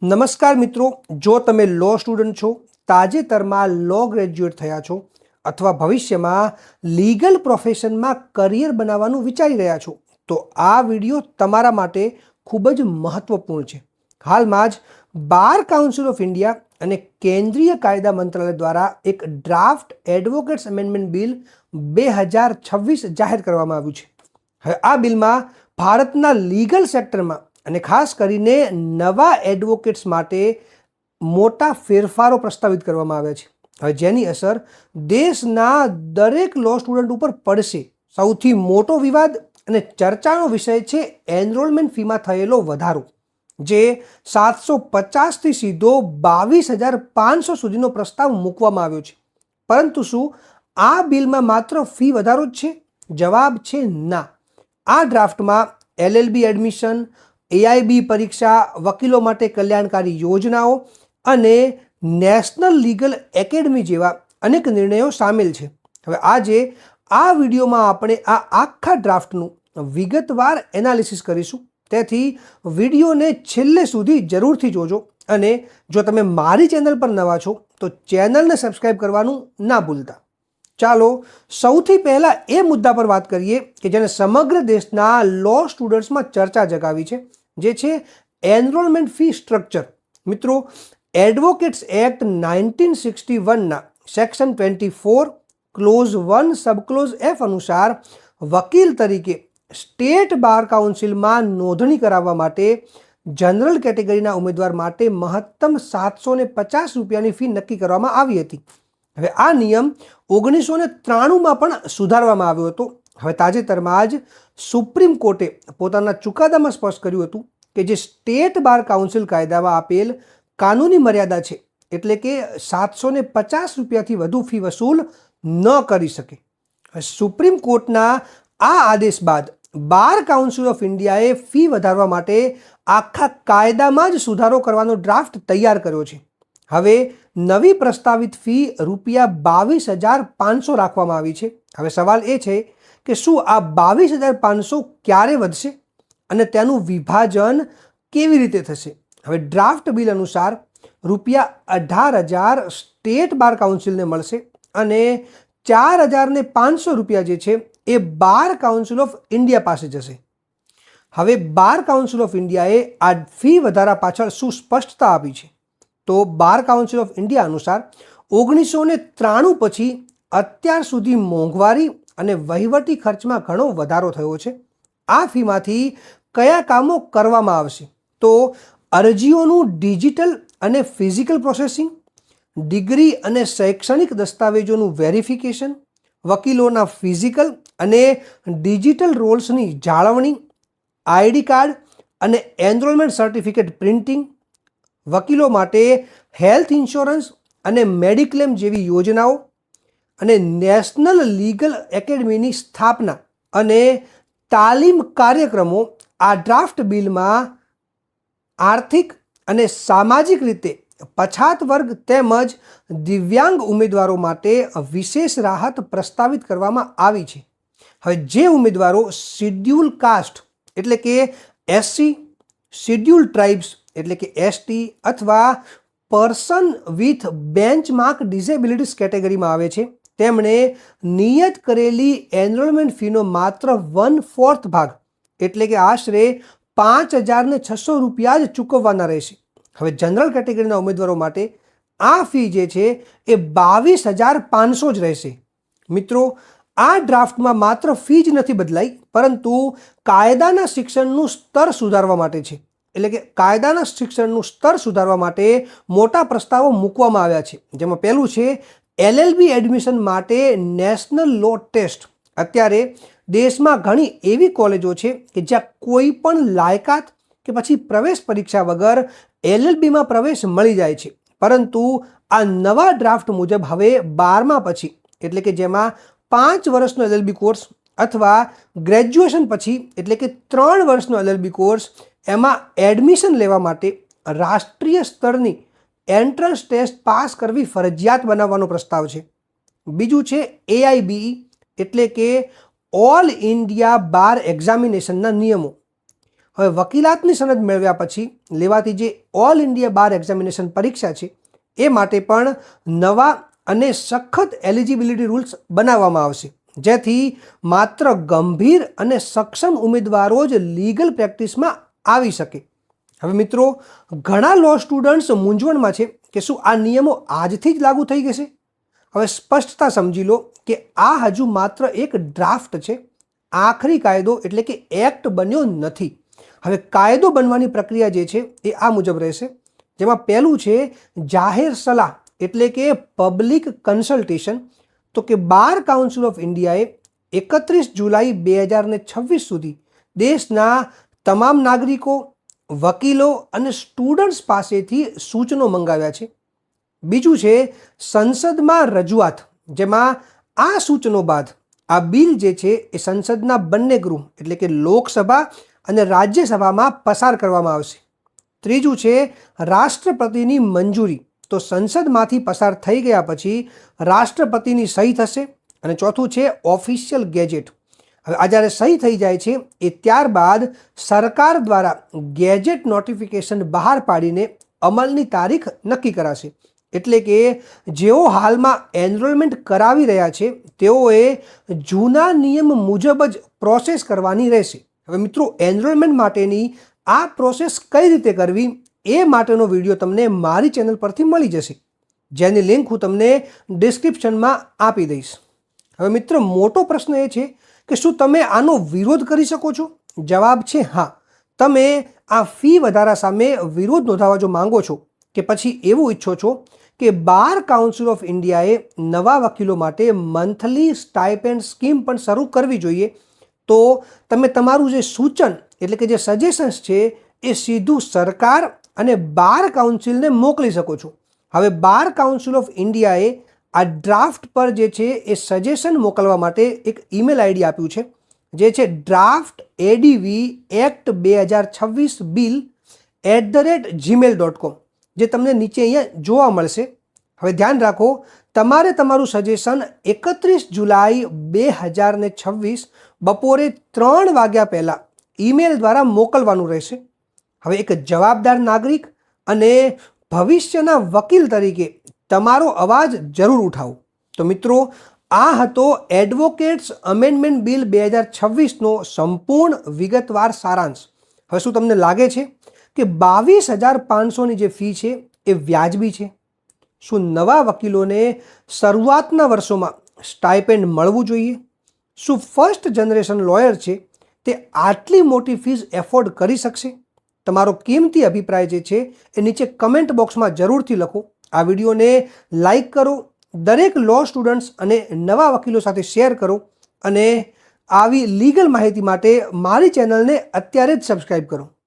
નમસ્કાર મિત્રો, જો તમે લો સ્ટુડન્ટ છો, તાજેતરમાં લો ગ્રેજ્યુએટ થયા છો અથવા ભવિષ્યમાં લીગલ પ્રોફેશનમાં કરિયર બનાવવાનું વિચારી રહ્યા છો તો આ વિડીયો તમારા માટે ખૂબ જ મહત્વપૂર્ણ છે. હાલમાં જ બાર કાઉન્સિલ ઓફ ઇન્ડિયા અને કેન્દ્રીય કાયદા મંત્રાલય દ્વારા એક ડ્રાફ્ટ એડવોકેટ્સ એમેન્ડમેન્ટ બિલ 2026 જાહેર કરવામાં આવ્યું છે. હવે આ બિલમાં ભારતના લીગલ સેક્ટરમાં અને ખાસ કરીને નવા એડવોકેટ્સ માટે મોટા ફેરફારો પ્રસ્તાવિત કરવામાં આવ્યા છે. હવે જેની અસર દેશના દરેક લો સ્ટુડન્ટ ઉપર પડશે. સૌથી મોટો વિવાદ અને ચર્ચાનો વિષય છે એનરોલમેન્ટ ફીમાં થયેલો વધારો, જે 750થી સીધો 22,500 સુધીનો પ્રસ્તાવ મૂકવામાં આવ્યો છે. પરંતુ શું આ બિલમાં માત્ર ફી વધારો જ છે? જવાબ છે ના. આ ડ્રાફ્ટમાં LLB એડમિશન, AIB પરીક્ષા, વકીલો માટે કલ્યાણકારી યોજનાઓ અને નેશનલ લીગલ એકેડમી જેવા અનેક નિર્ણયો સામેલ છે. હવે આજે આ વિડીયોમાં આપણે આ આખા ડ્રાફ્ટનું વિગતવાર એનાલિસિસ કરીશું. તેથી વિડીયોને છેલ્લે સુધી જરૂરથી જોજો અને જો તમે મારી ચેનલ પર નવા છો તો ચેનલને સબસ્ક્રાઈબ કરવાનું ના ભૂલતા. ચાલો સૌથી પહેલાં એ મુદ્દા પર વાત કરીએ કે જેને સમગ્ર દેશના લો સ્ટુડન્ટ્સમાં ચર્ચા જગાવી છે, જે છે એનરોલમેન્ટ ફી સ્ટ્રક્ચર. મિત્રો, એડવોકેટ્સ એક્ટ 1961ના સેક્શન 24 ક્લોઝ 1 સબક્લોઝ F અનુસાર વકીલ તરીકે સ્ટેટ બાર કાઉન્સિલમાં નોંધણી કરાવવા માટે જનરલ કેટેગરીના ઉમેદવાર માટે મહત્તમ 750 રૂપિયાની ફી નક્કી કરવામાં આવી હતી. હવે આ નિયમ 1993માં પણ સુધારવામાં આવ્યો હતો. હવે તાજેતરમાં જ સુપ્રીમ કોર્ટે પોતાના ચુકાદામાં સ્પષ્ટ કર્યું હતું કે જે સ્ટેટ બાર કાઉન્સિલ કાયદામાં આપેલ કાનૂની મર્યાદા છે, એટલે કે 750 રૂપિયાથી વધુ ફી વસૂલ ન કરી શકે. સુપ્રીમ કોર્ટના આ આદેશ બાદ બાર કાઉન્સિલ ઓફ ઇન્ડિયાએ ફી વધારવા માટે આખા કાયદામાં જ સુધારો કરવાનો ડ્રાફ્ટ તૈયાર કર્યો છે. હવે નવી પ્રસ્તાવિત ફી ₹22,500 રાખવામાં આવી છે. હવે સવાલ એ છે કે શું આ 22,500 ક્યારે વધશે અને તેનું વિભાજન કેવી રીતે થશે? હવે ડ્રાફ્ટ બિલ અનુસાર ₹18,000 સ્ટેટ બાર કાઉન્સિલને મળશે અને ₹4,500 જે છે એ બાર કાઉન્સિલ ઓફ ઇન્ડિયા પાસે જશે. હવે બાર કાઉન્સિલ ઓફ ઇન્ડિયાએ આ ફી વધારા પાછળ શું સ્પષ્ટતા આપી છે? તો બાર કાઉન્સિલ ઓફ ઇન્ડિયા અનુસાર 1993 પછી અત્યાર સુધી મોંઘવારી અને વહીવટી ખર્ચમાં ઘણો વધારો થયો છે. આ ફીમાંથી કયા કામો કરવામાં આવશે? તો અરજીઓનું ડિજિટલ અને ફિઝિકલ પ્રોસેસિંગ, ડિગ્રી અને શૈક્ષણિક દસ્તાવેજોનું વેરિફિકેશન, વકીલોના ફિઝિકલ અને ડિજિટલ રોલ્સની જાળવણી, ID કાર્ડ અને એનરોલમેન્ટ સર્ટિફિકેટ પ્રિન્ટિંગ, વકીલો માટે હેલ્થ ઇન્સ્યોરન્સ અને મેડિક્લેમ જેવી યોજનાઓ અને નેશનલ લીગલ એકેડમીની સ્થાપના અને તાલીમ કાર્યક્રમો આ ડ્રાફ્ટ બિલમાં આર્થિક અને સામાજિક રીતે પછાત વર્ગ તેમજ દિવ્યાંગ ઉમેદવારો માટે વિશેષ રાહત પ્રસ્તાવિત કરવામાં આવી છે. હવે જે ઉમેદવારો શિડ્યુલ કાસ્ટ એટલે કે SC, શિડ્યુલ ટ્રાઇબ્સ એટલે કે ST અથવા પર્સન વિથ બેન્ચમાર્ક ડિસેબિલિટીઝ કેટેગરીમાં આવે છે, તેમણે નિયત કરેલી એનરોલમેન્ટ ફીનો માત્ર 1/4 ભાગ એટલે કે આશરે ₹5,600 જ ચૂકવવાના રહેશે. હવે જનરલ કેટેગરીના ઉમેદવારો માટે આ ફી જે છે એ ₹22,500 જ રહેશે. મિત્રો, આ ડ્રાફ્ટમાં માત્ર ફી જ નથી બદલાઈ, પરંતુ કાયદાના શિક્ષણનું સ્તર સુધારવા માટે છે. એટલે કે કાયદાના શિક્ષણનું સ્તર સુધારવા માટે મોટા પ્રસ્તાવો મૂકવામાં આવ્યા છે. જેમાં પહેલું છે LLB એડમિશન માટે નેશનલ લો ટેસ્ટ. અત્યારે દેશમાં ઘણી એવી કોલેજો છે કે જ્યાં કોઈ પણ લાયકાત કે પછી પ્રવેશ પરીક્ષા વગર LLBમાં પ્રવેશ મળી જાય છે. પરંતુ આ નવા ડ્રાફ્ટ મુજબ હવે 12મા પછી એટલે કે જેમાં 5 વર્ષનો LLB કોર્સ અથવા ગ્રેજ્યુએશન પછી એટલે કે 3 વર્ષનો LLB કોર્સ, એમાં એડમિશન લેવા માટે રાષ્ટ્રીય સ્તરની એન્ટ્રન્સ ટેસ્ટ પાસ કરવી ફરજિયાત બનાવવાનો પ્રસ્તાવ છે. બીજું છે AIBE એટલે કે ઓલ ઇન્ડિયા બાર એક્ઝામિનેશનના નિયમો. હવે વકીલાતની સનદ મેળવ્યા પછી લેવાતી જે ઓલ ઇન્ડિયા બાર એક્ઝામિનેશન પરીક્ષા છે એ માટે પણ નવા અને સખત એલિજિબિલિટી રૂલ્સ બનાવવામાં આવશે, જેથી માત્ર ગંભીર અને સક્ષમ ઉમેદવારો જ લીગલ પ્રેક્ટિસમાં આવી શકે. હવે મિત્રો, ઘણા લો સ્ટુડન્ટ્સ મૂંઝવણમાં છે કે શું આ નિયમો આજથી જ લાગુ થઈ જશે? હવે સ્પષ્ટતા સમજી લો કે આ હજુ માત્ર એક ડ્રાફ્ટ છે. આખરી કાયદો એટલે કે એક્ટ બન્યો નથી. હવે કાયદો બનવાની પ્રક્રિયા જે છે એ આ મુજબ રહેશે, જેમાં પહેલું છે જાહેર સલાહ એટલે કે પબ્લિક કન્સલ્ટેશન. તો કે બાર કાઉન્સિલ ઓફ ઇન્ડિયાએ 31 જુલાઈ 2026 સુધી દેશના તમામ નાગરિકો, વકીલો અને સ્ટુડન્ટ્સ પાસેથી સૂચનો મંગાવ્યા છે. બીજું છે સંસદમાં રજૂઆત, જેમાં આ સૂચનો બાદ આ બિલ જે છે એ સંસદના બંને ગૃહ એટલે કે લોકસભા અને રાજ્યસભામાં પસાર કરવામાં આવશે. ત્રીજું છે રાષ્ટ્રપતિની મંજૂરી, તો સંસદમાંથી પસાર થઈ ગયા પછી રાષ્ટ્રપતિની સહી થશે. અને ચોથું છે ઓફિશિયલ ગેજેટ. હવે આ જ્યારે સહી થઈ જાય છે એ ત્યારબાદ સરકાર દ્વારા ગેજેટ નોટિફિકેશન બહાર પાડીને અમલની તારીખ નક્કી કરાશે. એટલે કે જેઓ હાલમાં એનરોલમેન્ટ કરાવી રહ્યા છે તેઓએ જૂના નિયમ મુજબ જ પ્રોસેસ કરવાની રહેશે. હવે મિત્રો, એનરોલમેન્ટ માટેની આ પ્રોસેસ કઈ રીતે કરવી એ માટેનો વિડીયો તમને મારી ચેનલ પરથી મળી જશે, જેની લિંક હું તમને ડિસ્ક્રિપ્શનમાં આપી દઈશ. હવે મિત્રો, મોટો પ્રશ્ન એ છે કે શું તમે આનો વિરોધ કરી શકો છો? જવાબ છે હા. તમે આ ફી વધારા સામે વિરોધ નોંધાવવા જો માંગો છો કે પછી એવું ઈચ્છો છો કે બાર કાઉન્સિલ ઓફ ઇન્ડિયાએ નવા વકીલો માટે મંથલી સ્ટાઇપેન્ડ સ્કીમ પણ શરૂ કરવી જોઈએ, તો તમે તમારું જે સૂચન એટલે કે જે સજેશન્સ છે એ સીધું સરકાર અને બાર કાઉન્સિલને મોકલી શકો છો. હવે બાર કાઉન્સિલ ઓફ ઇન્ડિયાએ આ ડ્રાફ્ટ પર જે છે એ સજેશન મોકલવા માટે એક ઈમેલ આઈડી આપ્યું છે, જે છે draftaDV@2026bill@gmail.com, જે તમને નીચે અહીંયા જોવા મળશે. હવે ધ્યાન રાખો, તમારે તમારું સજેશન 31 જુલાઈ 2026 બપોરે 3 વાગ્યા પહેલાં ઈમેલ દ્વારા મોકલવાનું રહેશે. હવે એક જવાબદાર નાગરિક અને ભવિષ્યના વકીલ તરીકે તમારો અવાજ જરૂર ઉઠાવો. તો મિત્રો, આ હતો એડવોકેટ્સ અમેન્ડમેન્ટ બિલ 2026નો સંપૂર્ણ વિગતવાર સારાંશ. હવે શું તમને લાગે છે કે 22,500ની જે ફી છે એ વ્યાજબી છે? શું નવા વકીલોને શરૂઆતના વર્ષોમાં સ્ટાઇપેન્ડ મળવું જોઈએ? શું ફર્સ્ટ જનરેશન લોયર છે તે આટલી મોટી ફીસ એફોર્ડ કરી શકશે? તમારો કિંમતી અભિપ્રાય જે છે એ નીચે કમેન્ટ બોક્સમાં જરૂરથી લખો. આ વિડીયોને લાઈક કરો, દરેક લો સ્ટુડન્ટ્સ અને નવા વકીલો સાથે શેર કરો અને આવી લીગલ માહિતી માટે મારી ચેનલને અત્યારે જ સબસ્ક્રાઈબ કરો.